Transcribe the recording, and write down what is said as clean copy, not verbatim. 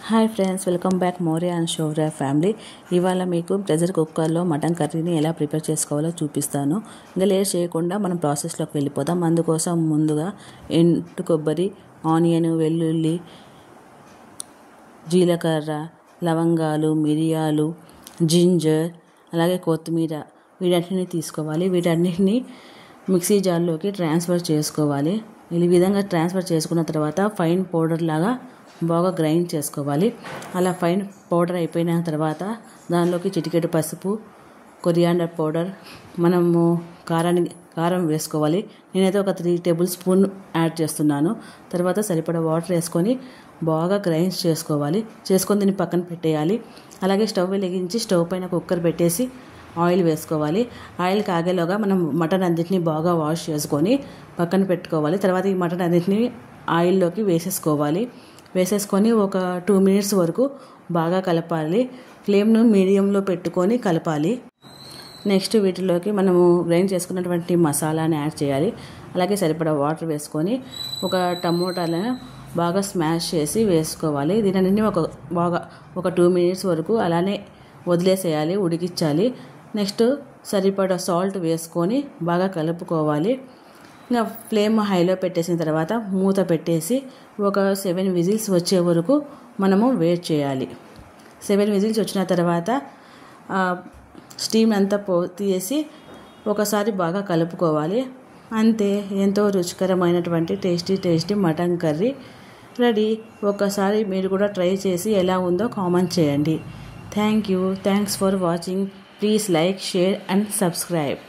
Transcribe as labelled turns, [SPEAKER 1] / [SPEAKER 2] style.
[SPEAKER 1] Hi friends, welcome back Moriya and Shaurya family. ఇవాళ మీకు pressure కుక్కర్లో మటన్ కర్రీని ఎలా ప్రిపేర్ చేసుకోవాలో చూపిస్తాను. ఇంకా లేట్ చేయకుండా మనం ప్రాసెస్లోకి వెళ్ళిపోదాం. అందుకోసం ముందుగా ఎండు కొబ్బరి, ఆనియన్, వెల్లుల్లి, జీలకర్ర, లవంగాలు, మిరియాలు, జింజర్, అలాగే కొత్తిమీర వీటన్నిటిని తీసుకోవాలి. వీటన్నిటిని మిక్సీ జార్లోకి ట్రాన్స్ఫర్ చేసుకోవాలి. ఈ విధంగా ట్రాన్స్ఫర్ చేసుకున్న తర్వాత ఫైన్ పౌడర్ లాగా బాగా గ్రైండ్ చేసుకోవాలి. అలా ఫైన్ పౌడర్ అయిపోయిన తర్వాత దానిలోకి చిటికెడు పసుపు, కొరియాండర్ పౌడర్, మనము కారం వేసుకోవాలి. నేనైతే ఒక 3 టేబుల్ స్పూన్ యాడ్ చేస్తున్నాను. తర్వాత సరిపడా వాటర్ వేసుకొని బాగా గ్రైండ్ చేసుకొని దీన్ని పక్కన పెట్టేయాలి. అలాగే స్టవ్ వెలిగించి స్టవ్ పైన కుక్కర్ పెట్టేసి ఆయిల్ వేసుకోవాలి. ఆయిల్ కాగేలోగా మనం మటన్ అన్నింటినీ బాగా వాష్ చేసుకొని పక్కన పెట్టుకోవాలి. తర్వాత ఈ మటన్ అన్నింటినీ ఆయిల్లోకి వేసేసుకొని ఒక 2 మినిట్స్ వరకు బాగా కలపాలి. ఫ్లేమ్ను మీడియంలో పెట్టుకొని కలపాలి. నెక్స్ట్ వీటిలోకి మనము గ్రైండ్ చేసుకున్నటువంటి మసాలాని యాడ్ చేయాలి. అలాగే సరిపడా వాటర్ వేసుకొని ఒక టమోటాలను బాగా స్మాష్ చేసి వేసుకోవాలి. దీనిని ఒక 2 మినిట్స్ వరకు అలానే వదిలేసేయాలి, ఉడికించాలి. నెక్స్ట్ సరిపడా సాల్ట్ వేసుకొని బాగా కలుపుకోవాలి. ఇంకా ఫ్లేమ్ హైలో పెట్టేసిన తర్వాత మూత పెట్టేసి ఒక 7 విజిల్స్ వచ్చే వరకు మనము వెయిట్ చేయాలి. 7 విజిల్స్ వచ్చిన తర్వాత స్టీమ్ అంతా తీసి ఒకసారి బాగా కలుపుకోవాలి. అంతే, ఎంతో రుచికరమైనటువంటి టేస్టీ మటన్ కర్రీ రెడీ. ఒకసారి మీరు కూడా ట్రై చేసి ఎలా ఉందో కామెంట్ చేయండి. Thanks for watching. Please like, share and subscribe.